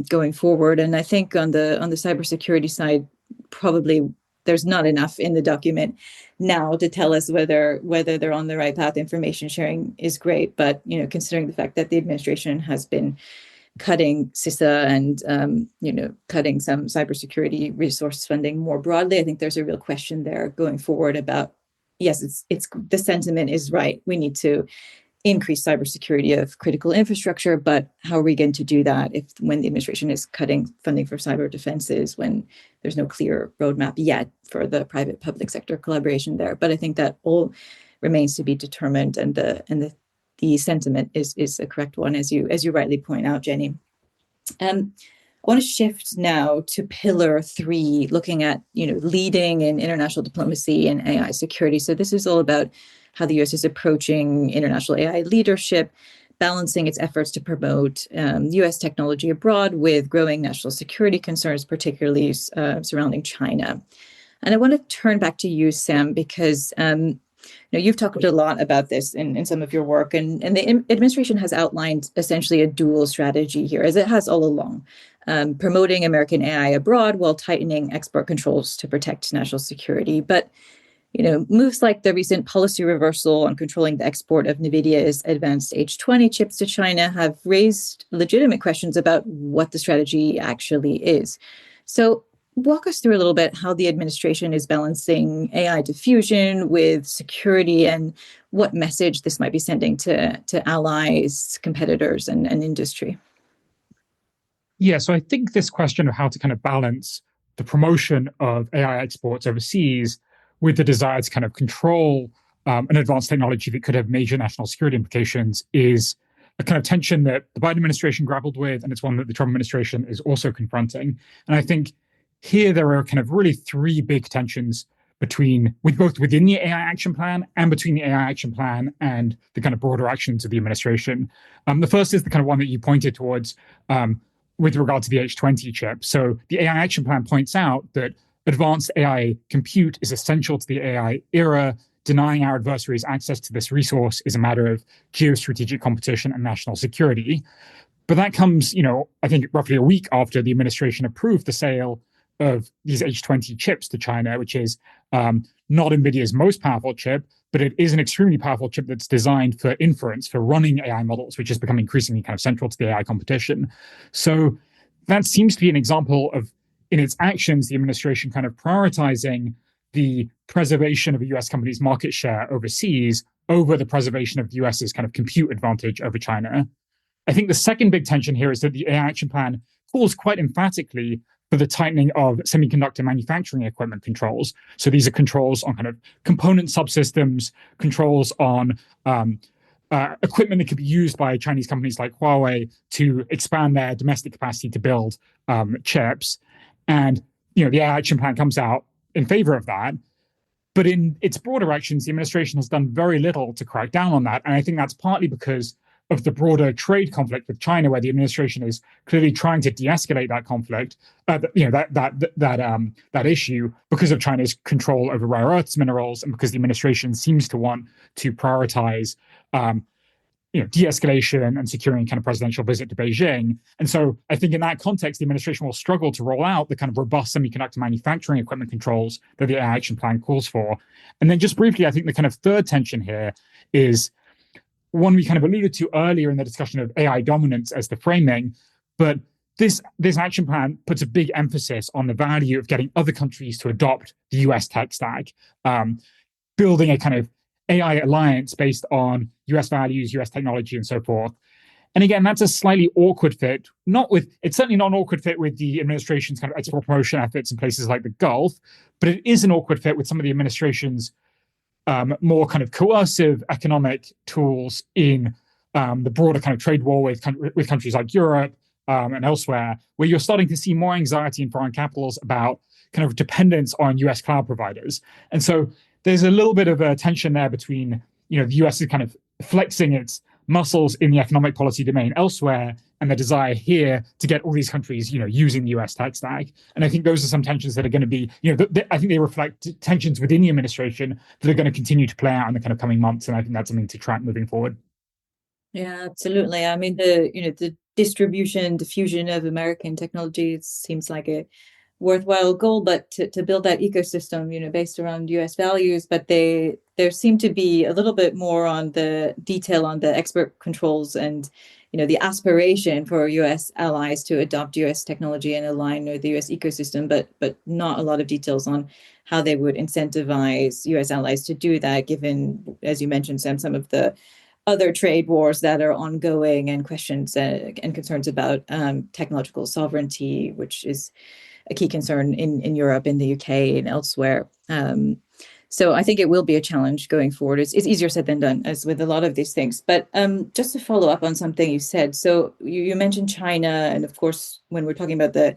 going forward. And I think on the cybersecurity side, probably there's not enough in the document now to tell us whether they're on the right path. Information sharing is great, but considering the fact that the administration has been cutting CISA and cutting some cybersecurity resource funding more broadly, I think there's a real question there going forward about, yes, it's the sentiment is right. We need to increase cybersecurity of critical infrastructure, but how are we going to do that when the administration is cutting funding for cyber defenses, when there's no clear roadmap yet for the private public sector collaboration there? But I think that all remains to be determined, and the sentiment is a correct one, as you rightly point out, Jenny. I want to shift now to pillar 3, looking at leading in international diplomacy and AI security. So this is all about how the US is approaching international AI leadership, balancing its efforts to promote US technology abroad with growing national security concerns, particularly surrounding China. And I want to turn back to you, Sam, because you've talked a lot about this in some of your work, and the administration has outlined essentially a dual strategy here, as it has all along, promoting American AI abroad while tightening export controls to protect national security. But moves like the recent policy reversal on controlling the export of NVIDIA's advanced H20 chips to China have raised legitimate questions about what the strategy actually is. So walk us through a little bit how the administration is balancing AI diffusion with security, and what message this might be sending to allies, competitors, and industry. Yeah, so I think this question of how to kind of balance the promotion of AI exports overseas with the desire to kind of control an advanced technology that could have major national security implications is a kind of tension that the Biden administration grappled with, and it's one that the Trump administration is also confronting. And I think here there are kind of really 3 big tensions both within the AI action plan and between the AI action plan and the kind of broader actions of the administration. The first is the kind of one that you pointed towards with regard to the H20 chip. So the AI action plan points out that advanced AI compute is essential to the AI era. Denying our adversaries access to this resource is a matter of geostrategic competition and national security. But that comes, I think roughly a week after the administration approved the sale of these H20 chips to China, which is not NVIDIA's most powerful chip, but it is an extremely powerful chip that's designed for inference, for running AI models, which has become increasingly kind of central to the AI competition. So that seems to be an example of, in its actions, the administration kind of prioritizing the preservation of a US company's market share overseas over the preservation of the US's kind of compute advantage over China. I think the second big tension here is that the AI action plan calls quite emphatically for the tightening of semiconductor manufacturing equipment controls. So these are controls on kind of component subsystems, controls on equipment that could be used by Chinese companies like Huawei to expand their domestic capacity to build chips. And the AI action plan comes out in favor of that. But in its broader actions, the administration has done very little to crack down on that. And I think that's partly because of the broader trade conflict with China, where the administration is clearly trying to de-escalate that conflict, that issue, because of China's control over rare earths minerals, and because the administration seems to want to prioritize de-escalation and securing kind of presidential visit to Beijing. And so I think in that context, the administration will struggle to roll out the kind of robust semiconductor manufacturing equipment controls that the AI action plan calls for. And then just briefly, I think the kind of third tension here is one we kind of alluded to earlier in the discussion of AI dominance as the framing, but this action plan puts a big emphasis on the value of getting other countries to adopt the US tech stack, building a kind of AI alliance based on US values, US technology, and so forth. And again, that's a slightly awkward fit. It's certainly not an awkward fit with the administration's kind of export promotion efforts in places like the Gulf, but it is an awkward fit with some of the administration's more kind of coercive economic tools in the broader kind of trade war with countries like Europe and elsewhere, where you're starting to see more anxiety in foreign capitals about kind of dependence on US cloud providers. And so there's a little bit of a tension there between, the US is kind of flexing its muscles in the economic policy domain elsewhere, and the desire here to get all these countries, using the US tech stack. And I think those are some tensions that are going to be, I think they reflect tensions within the administration that are going to continue to play out in the kind of coming months. And I think that's something to track moving forward. Yeah, absolutely. I mean, the diffusion of American technology, it seems like a worthwhile goal, but to build that ecosystem, based around US values, but there seem to be a little bit more on the detail on the export controls and, the aspiration for US allies to adopt US technology and align with the US ecosystem, but not a lot of details on how they would incentivize US allies to do that, given, as you mentioned, Sam, some of the other trade wars that are ongoing and questions and concerns about technological sovereignty, which is a key concern in Europe, in the UK, and elsewhere. So I think it will be a challenge going forward. It's easier said than done, as with a lot of these things. But just to follow up on something you said, so you mentioned China, and of course, when we're talking about the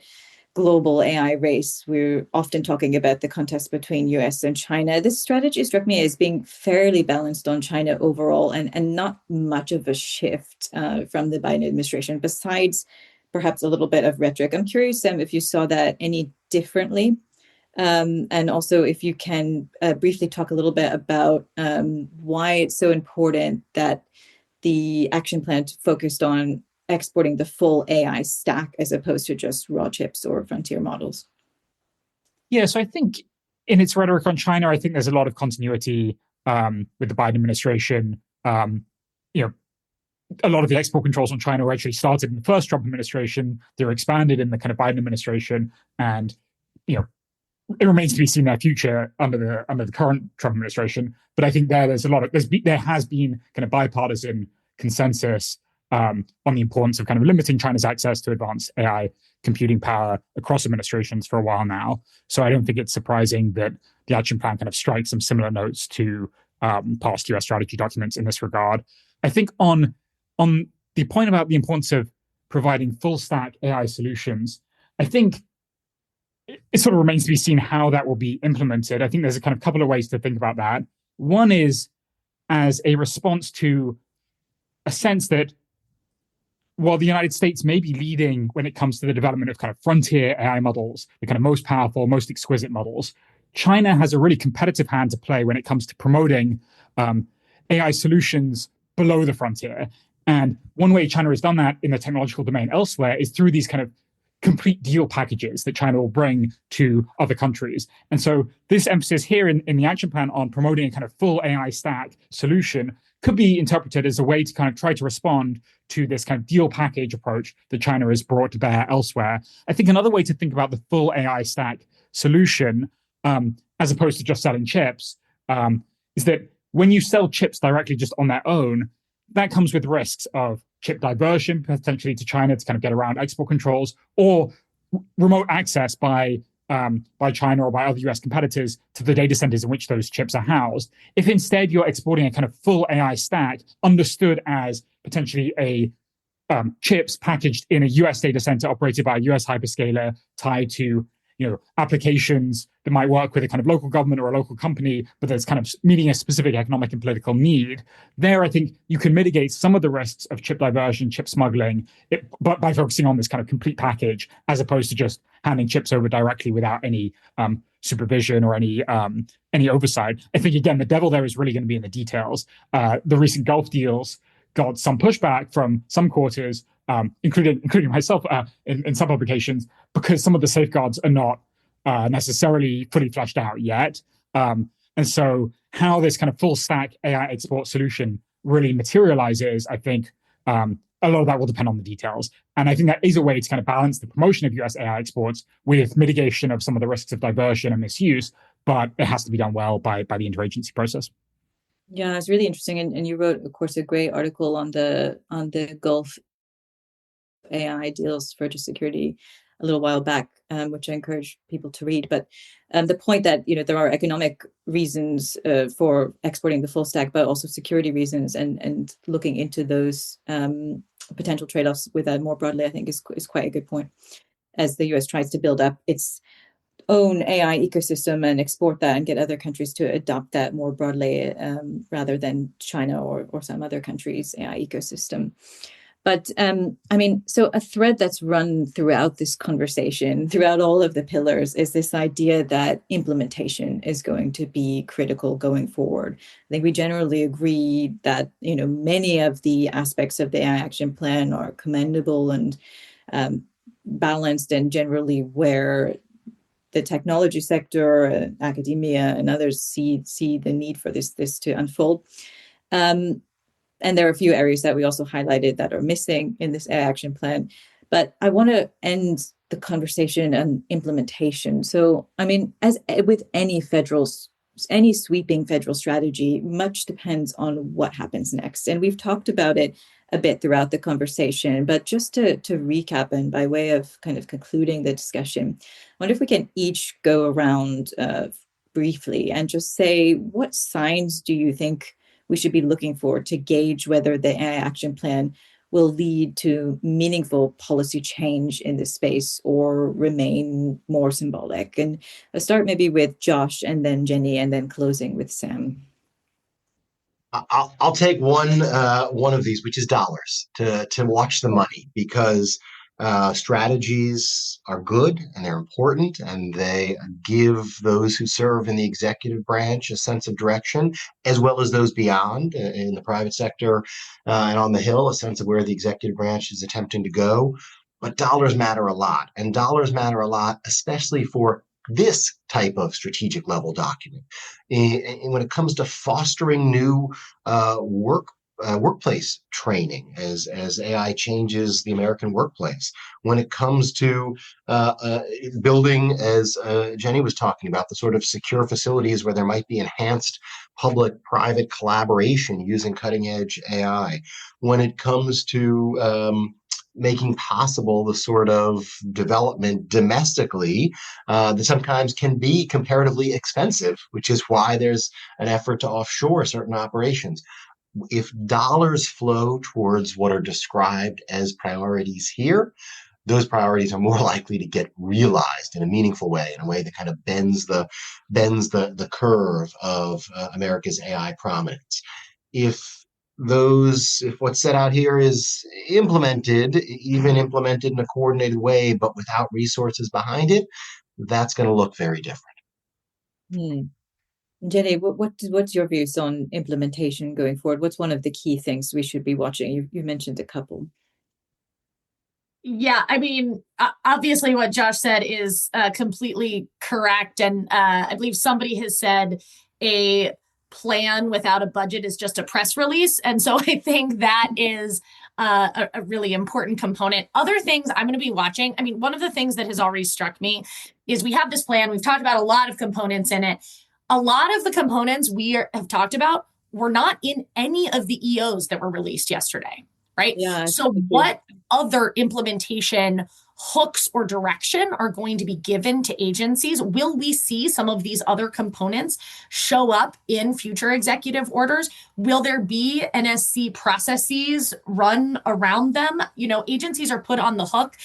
global AI race, we're often talking about the contest between US and China. This strategy struck me as being fairly balanced on China overall, and not much of a shift from the Biden administration, besides perhaps a little bit of rhetoric. I'm curious, Sam, if you saw that any differently. And also if you can briefly talk a little bit about why it's so important that the action plan focused on exporting the full AI stack as opposed to just raw chips or frontier models. Yeah, so I think in its rhetoric on China, I think there's a lot of continuity with the Biden administration. A lot of the export controls on China were actually started in the first Trump administration. They were expanded in the kind of Biden administration, and it remains to be seen their future under the current Trump administration. But I think there has been kind of bipartisan consensus on the importance of kind of limiting China's access to advanced AI computing power across administrations for a while now. So I don't think it's surprising that the action plan kind of strikes some similar notes to past US strategy documents in this regard. I think on the point about the importance of providing full stack AI solutions, I think it sort of remains to be seen how that will be implemented. I think there's a kind of couple of ways to think about that. One is as a response to a sense that while the United States may be leading when it comes to the development of kind of frontier AI models, the kind of most powerful, most exquisite models, China has a really competitive hand to play when it comes to promoting AI solutions below the frontier. And one way China has done that in the technological domain elsewhere is through these kind of complete deal packages that China will bring to other countries. And so this emphasis here in the action plan on promoting a kind of full AI stack solution could be interpreted as a way to kind of try to respond to this kind of deal package approach that China has brought to bear elsewhere. I think another way to think about the full AI stack solution, as opposed to just selling chips, is that when you sell chips directly just on their own, that comes with risks of chip diversion, potentially to China to kind of get around export controls, or remote access by by China or by other US competitors to the data centers in which those chips are housed. If instead you're exporting a kind of full AI stack, understood as potentially a chips packaged in a US data center operated by a US hyperscaler tied to applications that might work with a kind of local government or a local company, but that's kind of meeting a specific economic and political need. There, I think you can mitigate some of the risks of chip diversion, chip smuggling, but by focusing on this kind of complete package, as opposed to just handing chips over directly without any supervision or any oversight. I think, again, the devil there is really going to be in the details. The recent Gulf deals got some pushback from some quarters, including myself in some publications, because some of the safeguards are not necessarily fully fleshed out yet. And so how this kind of full stack AI export solution really materializes, I think a lot of that will depend on the details. And I think that is a way to kind of balance the promotion of US AI exports with mitigation of some of the risks of diversion and misuse, but it has to be done well by the interagency process. Yeah, it's really interesting. And you wrote, of course, a great article on the Gulf AI deals for security a little while back, which I encourage people to read. But the point that there are economic reasons for exporting the full stack, but also security reasons, and looking into those potential trade-offs with that more broadly, I think is quite a good point. As the US tries to build up its own AI ecosystem and export that and get other countries to adopt that more broadly, rather than China or some other countries' AI ecosystem. But so a thread that's run throughout this conversation, throughout all of the pillars, is this idea that implementation is going to be critical going forward. I think we generally agree that many of the aspects of the AI action plan are commendable and balanced, and generally where the technology sector, academia, and others see the need for this to unfold. And there are a few areas that we also highlighted that are missing in this AI action plan. But I want to end the conversation on implementation. So, as with any sweeping federal strategy, much depends on what happens next. And we've talked about it a bit throughout the conversation, but just to recap, and by way of kind of concluding the discussion, I wonder if we can each go around briefly and just say, what signs do you think we should be looking for to gauge whether the AI action plan will lead to meaningful policy change in this space or remain more symbolic? And I'll start maybe with Josh, and then Jenny, and then closing with Sam. I'll take one of these, which is dollars, to watch the money, because strategies are good and they're important, and they give those who serve in the executive branch a sense of direction, as well as those beyond in the private sector and on the Hill, a sense of where the executive branch is attempting to go. But dollars matter a lot, and dollars matter a lot, especially for this type of strategic level document. And when it comes to fostering new workplace training as AI changes the American workplace, when it comes to building, as Jenny was talking about, the sort of secure facilities where there might be enhanced public-private collaboration using cutting-edge AI, when it comes to making possible the sort of development domestically that sometimes can be comparatively expensive, which is why there's an effort to offshore certain operations. If dollars flow towards what are described as priorities here, those priorities are more likely to get realized in a meaningful way, in a way that kind of bends the curve of America's AI prominence. If what's set out here is implemented in a coordinated way, but without resources behind it, that's going to look very different. Jenny, what's your views on implementation going forward? What's one of the key things we should be watching? You mentioned a couple. Yeah, obviously what Josh said is completely correct. And I believe somebody has said a plan without a budget is just a press release. And so I think that is a really important component. Other things I'm going to be watching, one of the things that has already struck me is we have this plan. We've talked about a lot of components in it. A lot of the components have talked about were not in any of the EOs that were released yesterday, right? Yeah, so what other implementation hooks or direction are going to be given to agencies? Will we see some of these other components show up in future executive orders? Will there be NSC processes run around them? Agencies are put on the hook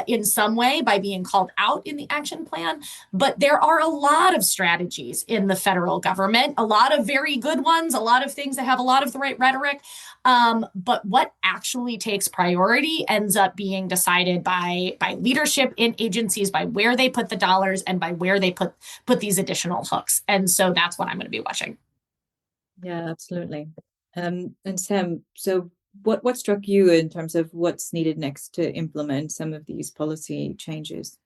in some way by being called out in the action plan. But there are a lot of strategies in the federal government, a lot of very good ones, a lot of things that have a lot of the right rhetoric. But what actually takes priority ends up being decided by leadership in agencies, by where they put the dollars and by where they put these additional hooks. And so that's what I'm going to be watching. Yeah, absolutely. And Sam, so what struck you in terms of what's needed next to implement some of these policy changes?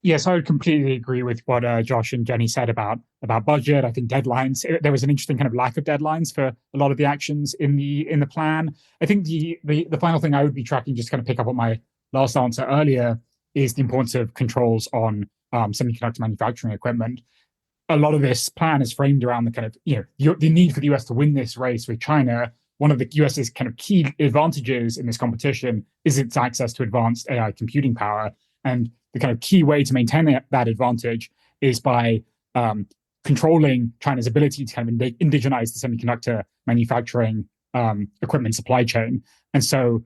Yes, I would completely agree with what Josh and Jenny said about budget. I think deadlines. There was an interesting kind of lack of deadlines for a lot of the actions in the plan. I think the final thing I would be tracking, just kind of pick up on my last answer earlier, is the importance of controls on semiconductor manufacturing equipment. A lot of this plan is framed around the kind of the need for the US to win this race with China. One of the US's kind of key advantages in this competition is its access to advanced AI computing power, and the kind of key way to maintain that advantage is by controlling China's ability to kind of indigenize the semiconductor manufacturing equipment supply chain. And so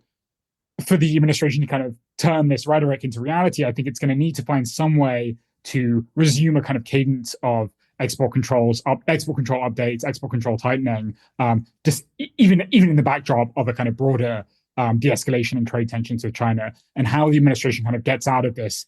for the administration to kind of turn this rhetoric into reality, I think it's going to need to find some way to resume a kind of cadence of export control updates, export control tightening, just even in the backdrop of a kind of broader de-escalation and trade tensions with China, and how the administration kind of gets out of this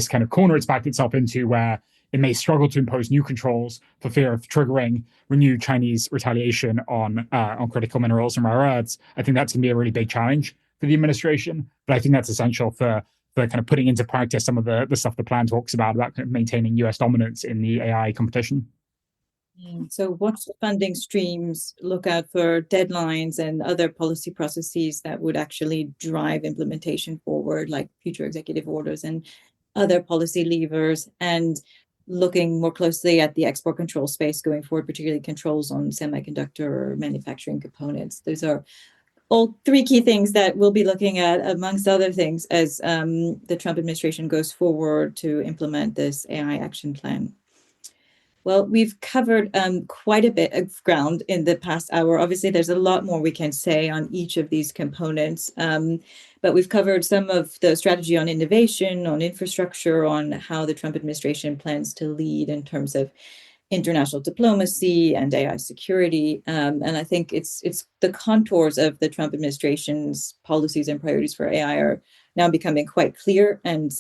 kind of corner it's backed itself into, where it may struggle to impose new controls for fear of triggering renewed Chinese retaliation on critical minerals and rare earths. I think that's going to be a really big challenge for the administration, but I think that's essential for kind of putting into practice some of the stuff the plan talks about kind of maintaining US dominance in the AI competition. So what's the funding streams? Look out for deadlines and other policy processes that would actually drive implementation forward, like future executive orders and other policy levers, and looking more closely at the export control space going forward, particularly controls on semiconductor manufacturing components. Those are all three key things that we'll be looking at, amongst other things, as the Trump administration goes forward to implement this AI action plan. Well, we've covered quite a bit of ground in the past hour. Obviously, there's a lot more we can say on each of these components, but we've covered some of the strategy on innovation, on infrastructure, on how the Trump administration plans to lead in terms of international diplomacy and AI security. And I think it's the contours of the Trump administration's policies and priorities for AI are now becoming quite clear. And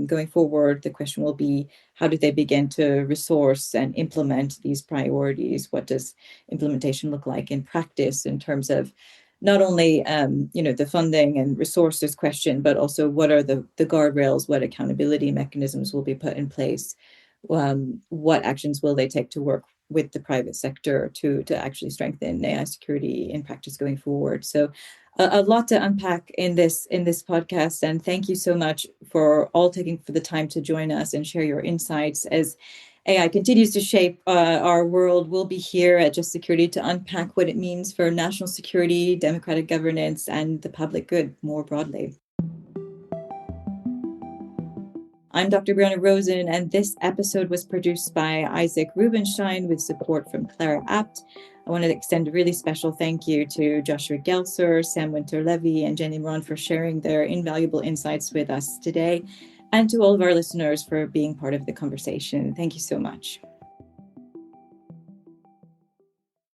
going forward, the question will be, how do they begin to resource and implement these priorities? What does implementation look like in practice in terms of not only the funding and resources question, but also what are the guardrails, what accountability mechanisms will be put in place? What actions will they take to work with the private sector to actually strengthen AI security in practice going forward? So a lot to unpack in this podcast, and thank you so much for all taking the time to join us and share your insights. As AI continues to shape our world, we'll be here at Just Security to unpack what it means for national security, democratic governance, and the public good more broadly. I'm Dr. Brianna Rosen, and this episode was produced by Isaac Rubenstein with support from Clara Apt. I want to extend a really special thank you to Joshua Gelser, Sam Winter-Levy, and Jenny Moran for sharing their invaluable insights with us today, and to all of our listeners for being part of the conversation. Thank you so much.